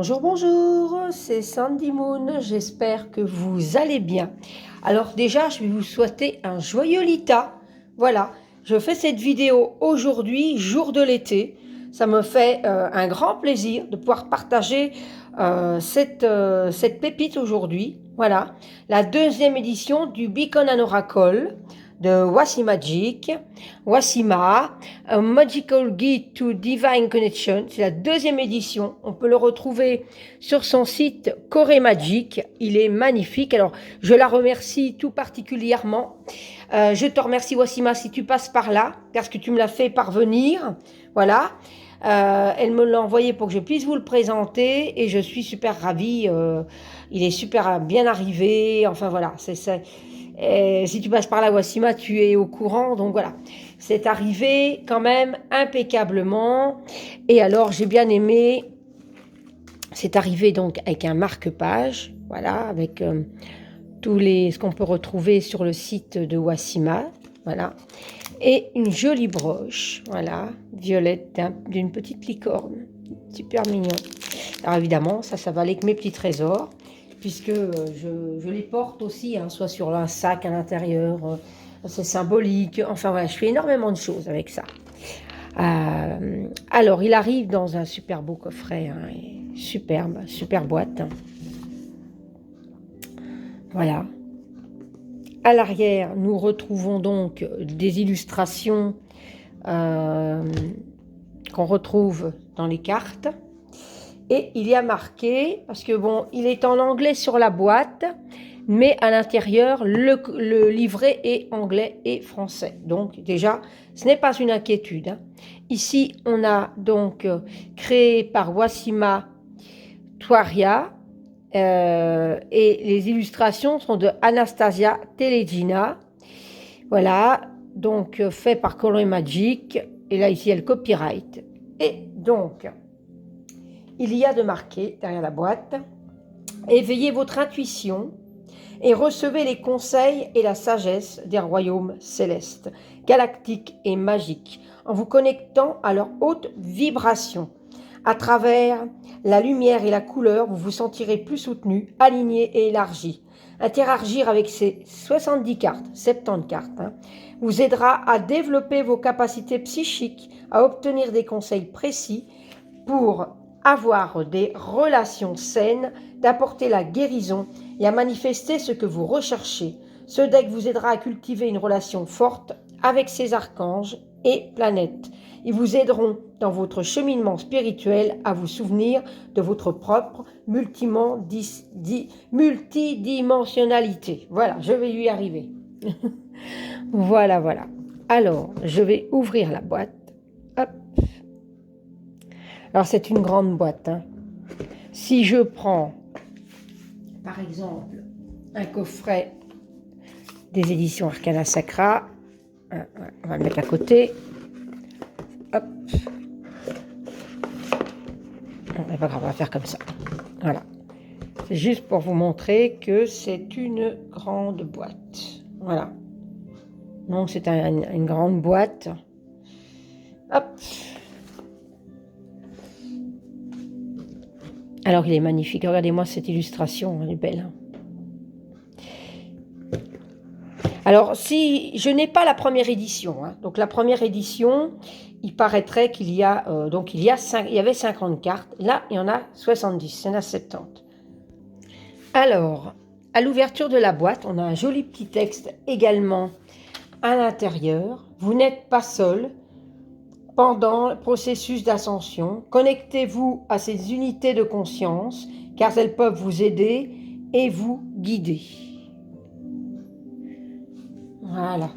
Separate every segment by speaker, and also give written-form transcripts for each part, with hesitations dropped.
Speaker 1: Bonjour, bonjour, c'est Sandy Moon, j'espère que vous allez bien. Alors déjà, je vais vous souhaiter un joyeux Lita. Voilà, je fais cette vidéo aujourd'hui, jour de l'été. Ça me fait un grand plaisir de pouvoir partager cette pépite aujourd'hui. Voilà, la deuxième édition du Beacon and Oracle de Wassimagic. Wassima, A Magical Guide to Divine Connection. C'est la deuxième édition. On peut le retrouver sur son site Corée Magic. Il est magnifique. Alors, je la remercie tout particulièrement. Je te remercie, Wassima, si tu passes par là, parce que tu me l'as fait parvenir. Voilà. Elle me l'a envoyé pour que je puisse vous le présenter et je suis super ravie. Il est super bien arrivé. Enfin, voilà. Si tu passes par là, Wassima, tu es au courant. Donc voilà, c'est arrivé quand même impeccablement. Et alors, j'ai bien aimé. C'est arrivé donc avec un marque-page, voilà, avec ce qu'on peut retrouver sur le site de Wassima, voilà, et une jolie broche, voilà, violette d'une petite licorne, super mignon. Alors évidemment, ça va avec mes petits trésors, puisque je les porte aussi, hein, soit sur un sac à l'intérieur, c'est symbolique, enfin voilà, je fais énormément de choses avec ça. Alors, il arrive dans un super beau coffret, hein, superbe, super boîte. Voilà. À l'arrière, nous retrouvons donc des illustrations qu'on retrouve dans les cartes. Et il y a marqué, parce que bon, il est en anglais sur la boîte, mais à l'intérieur, le livret est anglais et français. Donc déjà, ce n'est pas une inquiétude, hein. Ici, on a donc créé par Wassima Tuaria, et les illustrations sont de Anastasia Telegina. Voilà, donc fait par Corée Magic. Et là, ici, il y a le copyright. Et donc, il y a de marqué derrière la boîte: éveillez votre intuition et recevez les conseils et la sagesse des royaumes célestes, galactiques et magiques, en vous connectant à leur haute vibration. À travers la lumière et la couleur, vous vous sentirez plus soutenu, aligné et élargi. Interagir avec ces 70 cartes, 70 cartes, hein, vous aidera à développer vos capacités psychiques, à obtenir des conseils précis pour avoir des relations saines, d'apporter la guérison et à manifester ce que vous recherchez. Ce deck vous aidera à cultiver une relation forte avec ces archanges et planètes. Ils vous aideront dans votre cheminement spirituel à vous souvenir de votre propre multidimensionnalité. Voilà, je vais y arriver. Voilà, voilà. Alors, je vais ouvrir la boîte. Hop. Alors, c'est une grande boîte, hein. Si je prends, par exemple, un coffret des éditions Arcana Sacra, on va le mettre à côté. Hop. C'est pas grave, on va faire comme ça. Voilà. C'est juste pour vous montrer que c'est une grande boîte. Voilà. Donc, c'est une grande boîte. Hop. Alors, il est magnifique. Regardez-moi cette illustration, elle est belle, hein. Alors, si je n'ai pas la première édition, hein, donc la première édition, il paraîtrait qu'il y a, il y avait 50 cartes. Là, il y en a 70, il y en a 70. Alors, à l'ouverture de la boîte, on a un joli petit texte également à l'intérieur. Vous n'êtes pas seul pendant le processus d'ascension. Connectez-vous à ces unités de conscience, car elles peuvent vous aider et vous guider. Voilà.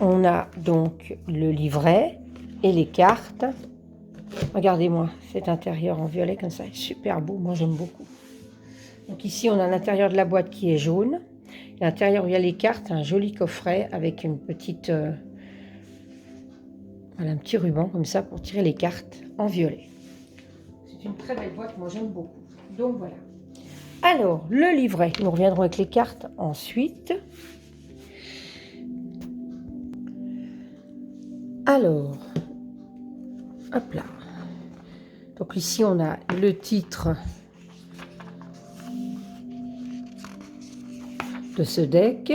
Speaker 1: On a donc le livret et les cartes. Regardez-moi cet intérieur en violet comme ça, super beau, moi j'aime beaucoup. Donc ici on a l'intérieur de la boîte qui est jaune. À l'intérieur où il y a les cartes, un joli coffret avec une petite, voilà, un petit ruban comme ça pour tirer les cartes en violet. C'est une très belle boîte, moi j'aime beaucoup. Donc voilà. Alors, le livret, nous reviendrons avec les cartes ensuite. Alors, hop là. Donc ici, on a le titre de ce deck.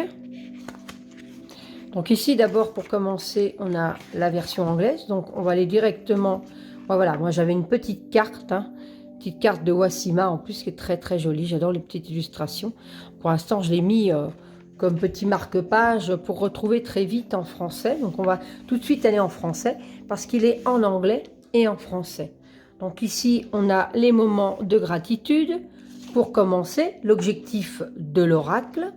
Speaker 1: Donc ici, d'abord, pour commencer, on a la version anglaise. Donc, on va aller directement... Voilà, moi, j'avais une petite carte, hein, petite carte de Wasima, en plus, qui est très, très jolie. J'adore les petites illustrations. Pour l'instant, je l'ai mis comme petit marque-page pour retrouver très vite en français. Donc, on va tout de suite aller en français parce qu'il est en anglais et en français. Donc ici, on a les moments de gratitude. Pour commencer, l'objectif de l'oracle.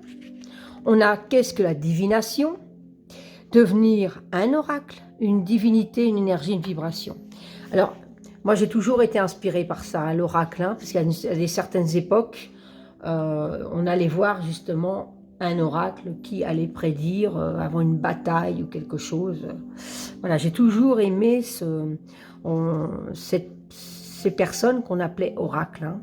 Speaker 1: On a qu'est-ce que la divination? Devenir un oracle, une divinité, une énergie, une vibration. Alors, moi j'ai toujours été inspirée par ça, hein, l'oracle, hein, parce qu'à certaines époques, on allait voir justement un oracle qui allait prédire avant une bataille ou quelque chose. Voilà, j'ai toujours aimé ces personnes qu'on appelait oracles. Hein.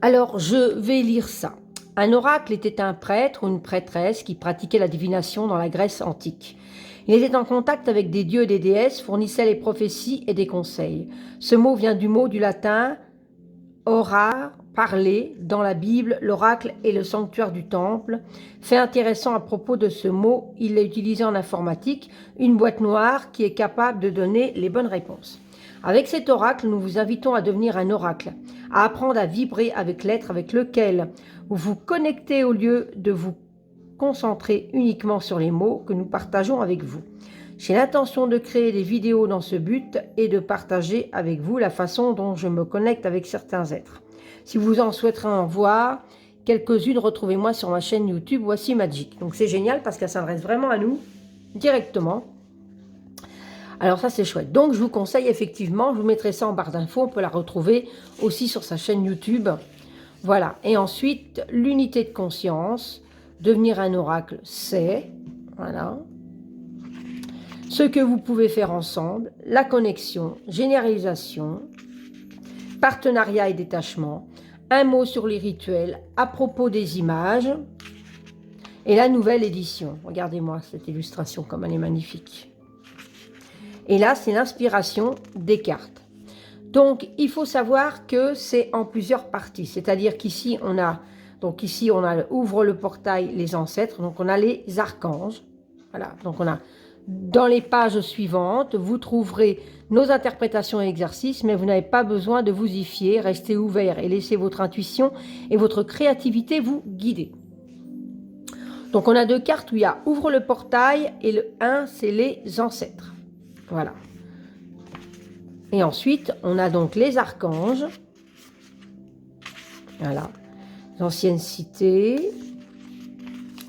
Speaker 1: Alors, je vais lire ça. Un oracle était un prêtre ou une prêtresse qui pratiquait la divination dans la Grèce antique. Il était en contact avec des dieux et des déesses, fournissait les prophéties et des conseils. Ce mot vient du mot du latin « orar », parler. Dans la Bible, l'oracle est le sanctuaire du temple. Fait intéressant à propos de ce mot, il est utilisé en informatique, une boîte noire qui est capable de donner les bonnes réponses. Avec cet oracle, nous vous invitons à devenir un oracle, à apprendre à vibrer avec l'être avec lequel vous vous connectez au lieu de vous concentrer uniquement sur les mots que nous partageons avec vous. J'ai l'intention de créer des vidéos dans ce but et de partager avec vous la façon dont je me connecte avec certains êtres. Si vous en souhaiterez en voir quelques-unes, retrouvez-moi sur ma chaîne YouTube Voici Magic. Donc c'est génial parce qu'elle s'adresse vraiment à nous directement. Alors ça c'est chouette. Donc je vous conseille effectivement, je vous mettrai ça en barre d'infos, on peut la retrouver aussi sur sa chaîne YouTube. Voilà. Et ensuite, l'unité de conscience, devenir un oracle, c'est, voilà, ce que vous pouvez faire ensemble, la connexion, généralisation, partenariat et détachement, un mot sur les rituels à propos des images et la nouvelle édition. Regardez-moi cette illustration comme elle est magnifique. Et là, c'est l'inspiration des cartes. Donc, il faut savoir que c'est en plusieurs parties. C'est-à-dire qu'ici, on a, ouvre le portail, les ancêtres. Donc, on a les archanges. Voilà. Donc, on a, dans les pages suivantes, vous trouverez nos interprétations et exercices, mais vous n'avez pas besoin de vous y fier. Restez ouvert et laissez votre intuition et votre créativité vous guider. Donc, on a deux cartes où il y a ouvre le portail et le 1, c'est les ancêtres. Voilà. Et ensuite, on a donc les archanges. Voilà. Les anciennes cités.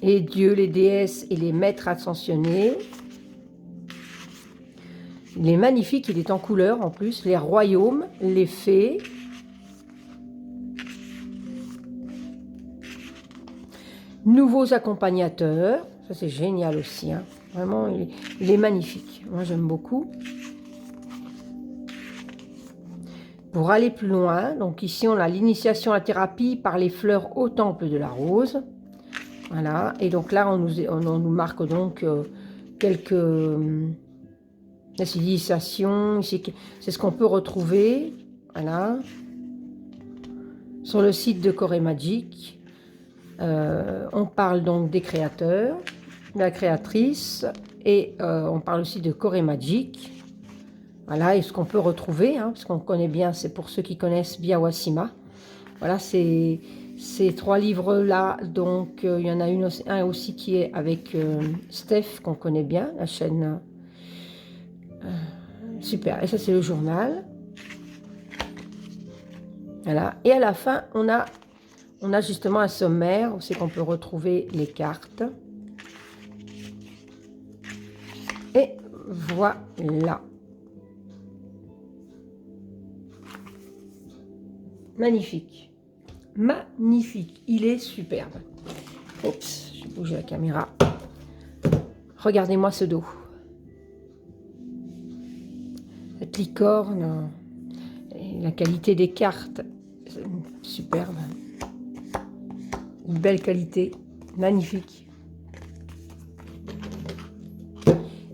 Speaker 1: Les dieux, les déesses et les maîtres ascensionnés. Il est magnifique, il est en couleur en plus. Les royaumes, les fées. Nouveaux accompagnateurs. Ça, c'est génial aussi. Hein. Vraiment, il est magnifique. Moi, j'aime beaucoup. Pour aller plus loin, donc ici, on a l'initiation à la thérapie par les fleurs au temple de la rose. Voilà. Et donc là, on nous marque donc quelques civilisations. C'est ce qu'on peut retrouver. Voilà. Sur le site de Corée Magic. On parle donc des créateurs, de la créatrice, et on parle aussi de Corée Magic. Voilà, et ce qu'on peut retrouver, hein, parce qu'on connaît bien, c'est pour ceux qui connaissent bien Wasima. Voilà, ces trois livres-là, donc il y en a un aussi qui est avec Steph, qu'on connaît bien, la chaîne. Super, et ça c'est le journal. Voilà, et à la fin, on a justement un sommaire où c'est qu'on peut retrouver les cartes. Et voilà. Magnifique. Magnifique. Il est superbe. Oups, j'ai bougé la caméra. Regardez-moi ce dos. Cette licorne. Et la qualité des cartes. Superbe. Une belle qualité. Magnifique.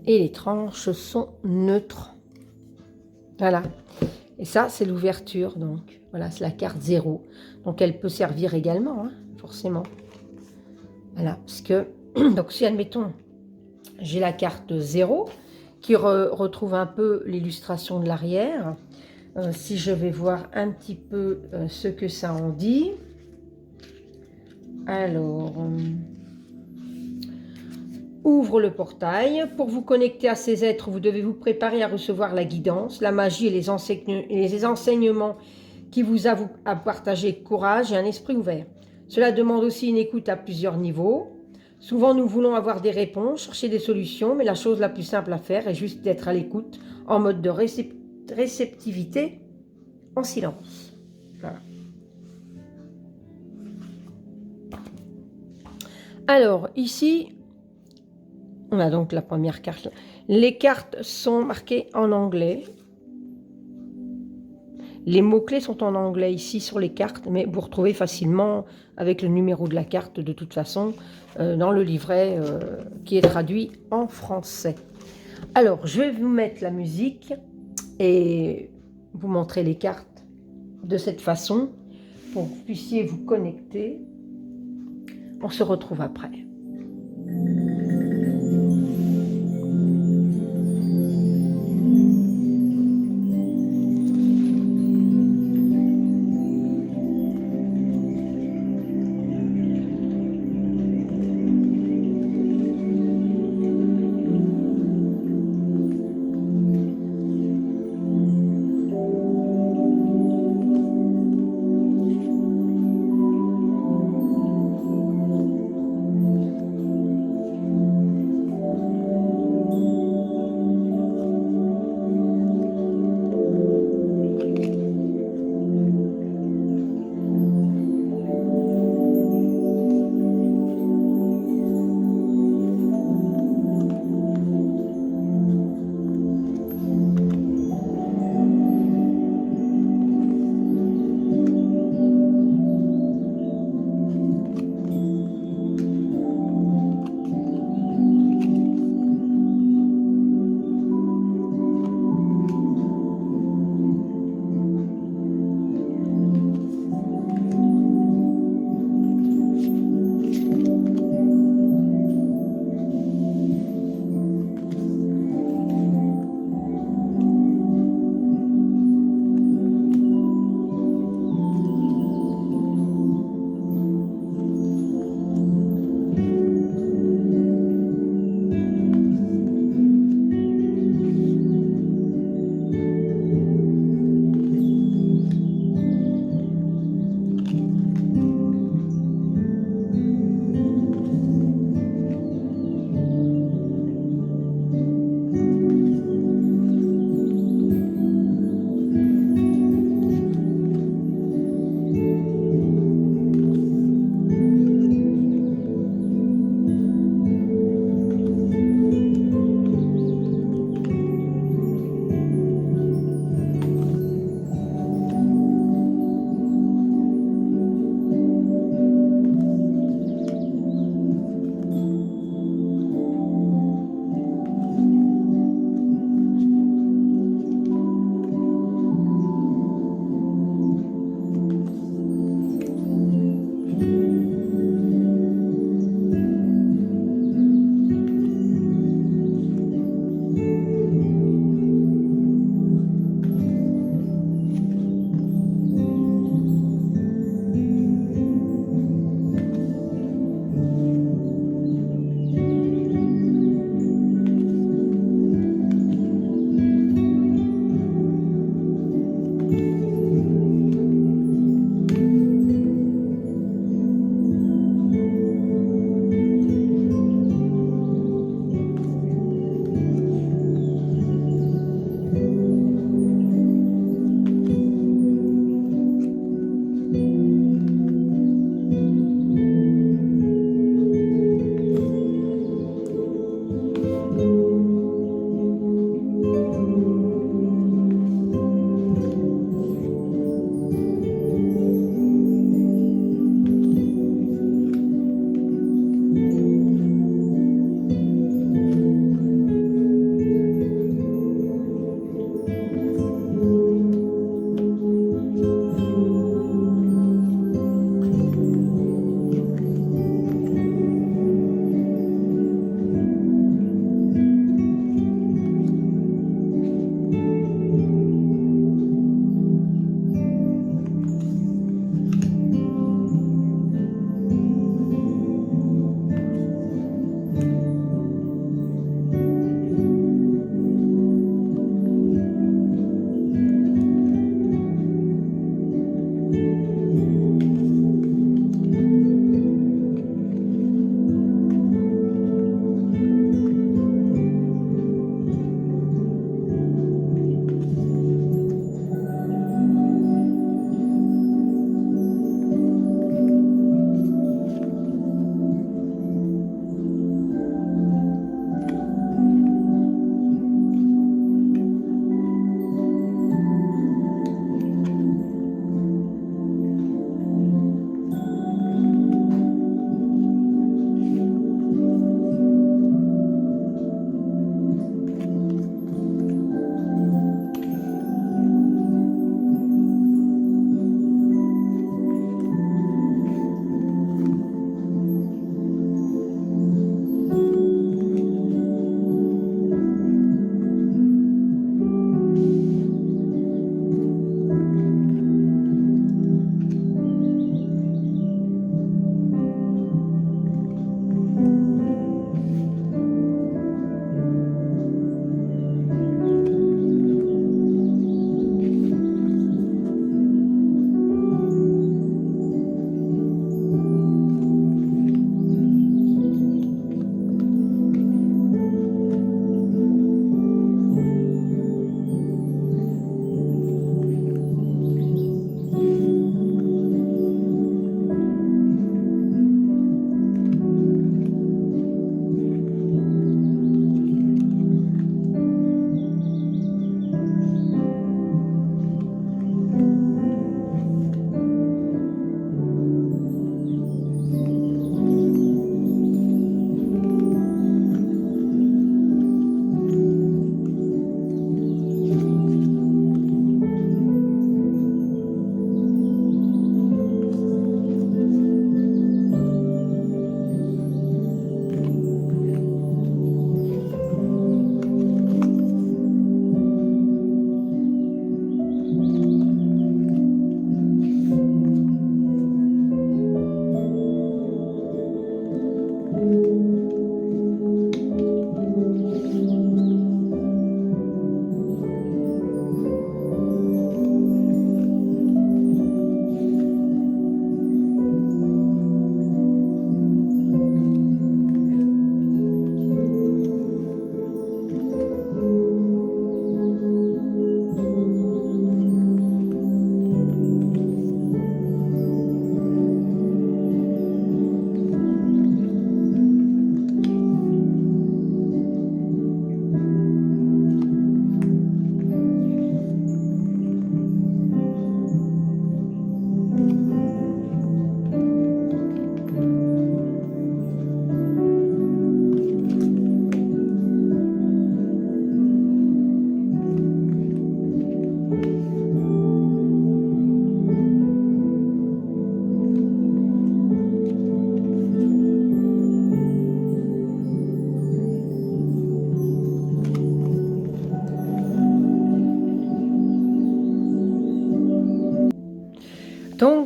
Speaker 1: Et les tranches sont neutres. Voilà. Et ça, c'est l'ouverture, donc. Voilà, c'est la carte 0. Donc, elle peut servir également, hein, forcément. Voilà, parce que, donc si, admettons, j'ai la carte 0, qui retrouve un peu l'illustration de l'arrière. Si je vais voir un petit peu ce que ça en dit. Alors, ouvre le portail. Pour vous connecter à ces êtres, vous devez vous préparer à recevoir la guidance, la magie et les enseignements qui vous avouent à partager courage et un esprit ouvert. Cela demande aussi une écoute à plusieurs niveaux. Souvent, nous voulons avoir des réponses, chercher des solutions, mais la chose la plus simple à faire est juste d'être à l'écoute, en mode de réceptivité, en silence. Voilà. Alors, ici, on a donc la première carte. Les cartes sont marquées en anglais. Les mots-clés sont en anglais ici sur les cartes, mais vous retrouvez facilement avec le numéro de la carte de toute façon dans le livret qui est traduit en français. Alors, je vais vous mettre la musique et vous montrer les cartes de cette façon pour que vous puissiez vous connecter. On se retrouve après.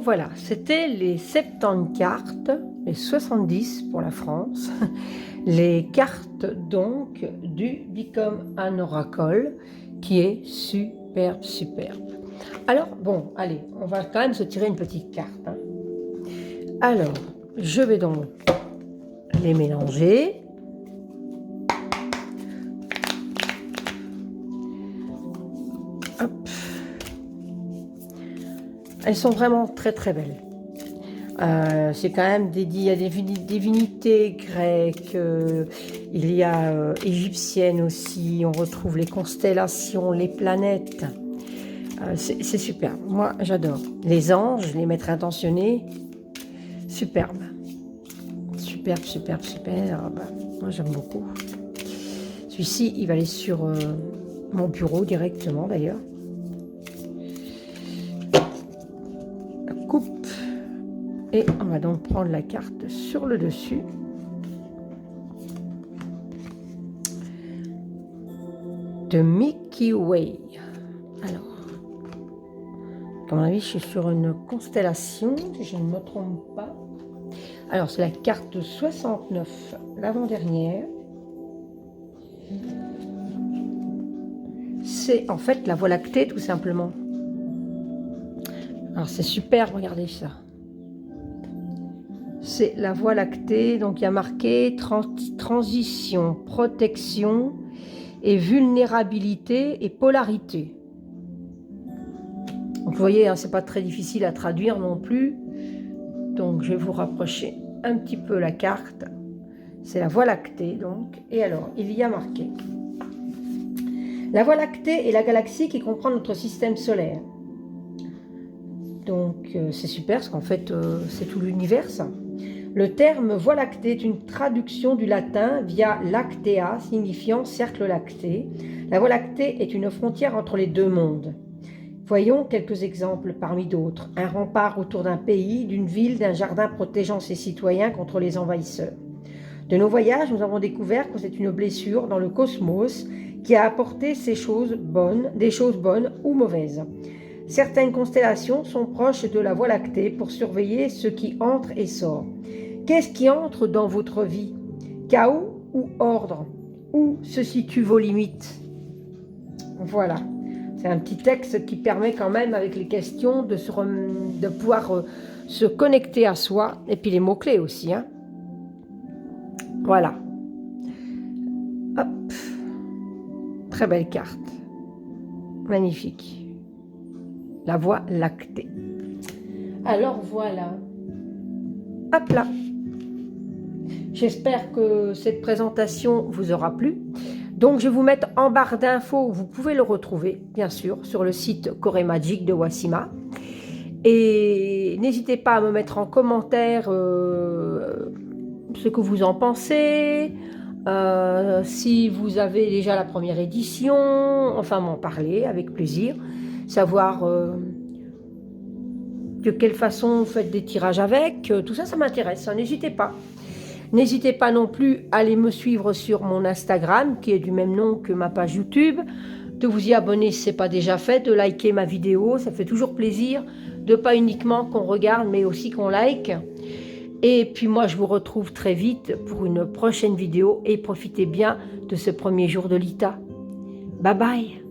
Speaker 1: voilà, c'était les 70 cartes, les 70 pour la France, les cartes donc du Become an Oracle, qui est superbe, superbe. Alors, bon, allez, on va quand même se tirer une petite carte. Hein. Alors, je vais donc les mélanger. Hop. Elles sont vraiment très très belles. C'est quand même dédié à des divinités grecques, il y a égyptiennes aussi, on retrouve les constellations, les planètes. C'est superbe, moi j'adore. Les anges, les maîtres intentionnés, superbe. Superbe, superbe, superbe. Moi j'aime beaucoup. Celui-ci, il va aller sur mon bureau directement d'ailleurs. Coupe. Et on va donc prendre la carte sur le dessus. De Milky Way. Alors, à mon avis, je suis sur une constellation, si je ne me trompe pas. Alors, c'est la carte 69, l'avant-dernière. C'est en fait la Voie lactée, tout simplement. Alors, c'est super, regardez ça. C'est la Voie lactée, donc il y a marqué transition, protection et vulnérabilité et polarité. Donc vous voyez, hein, c'est pas très difficile à traduire non plus. Donc je vais vous rapprocher un petit peu la carte. C'est la Voie lactée donc. Et alors, il y a marqué la Voie lactée est la galaxie qui comprend notre système solaire. Donc c'est super parce qu'en fait c'est tout l'univers ça. Le terme Voie lactée est une traduction du latin via lactea, signifiant cercle lacté. La Voie lactée est une frontière entre les deux mondes. Voyons quelques exemples parmi d'autres. Un rempart autour d'un pays, d'une ville, d'un jardin protégeant ses citoyens contre les envahisseurs. De nos voyages, nous avons découvert que c'est une blessure dans le cosmos qui a apporté des choses bonnes ou mauvaises. Certaines constellations sont proches de la Voie lactée pour surveiller ce qui entre et sort. Qu'est-ce qui entre dans votre vie? Chaos ou ordre? Où se situent vos limites? Voilà. C'est un petit texte qui permet quand même, avec les questions, de pouvoir se connecter à soi. Et puis les mots-clés aussi. Hein. Voilà. Hop. Très belle carte. Magnifique. La Voie lactée. Alors voilà. Hop là. J'espère que cette présentation vous aura plu. Donc, je vais vous mettre en barre d'infos, vous pouvez le retrouver, bien sûr, sur le site Corée Magic de Wassima. Et n'hésitez pas à me mettre en commentaire ce que vous en pensez, si vous avez déjà la première édition, enfin m'en parler avec plaisir, savoir de quelle façon vous faites des tirages avec, tout ça, ça m'intéresse, hein, n'hésitez pas. N'hésitez pas non plus à aller me suivre sur mon Instagram, qui est du même nom que ma page YouTube, de vous y abonner si ce n'est pas déjà fait, de liker ma vidéo, ça fait toujours plaisir, de pas uniquement qu'on regarde, mais aussi qu'on like. Et puis moi, je vous retrouve très vite pour une prochaine vidéo, et profitez bien de ce premier jour de l'ITA. Bye bye.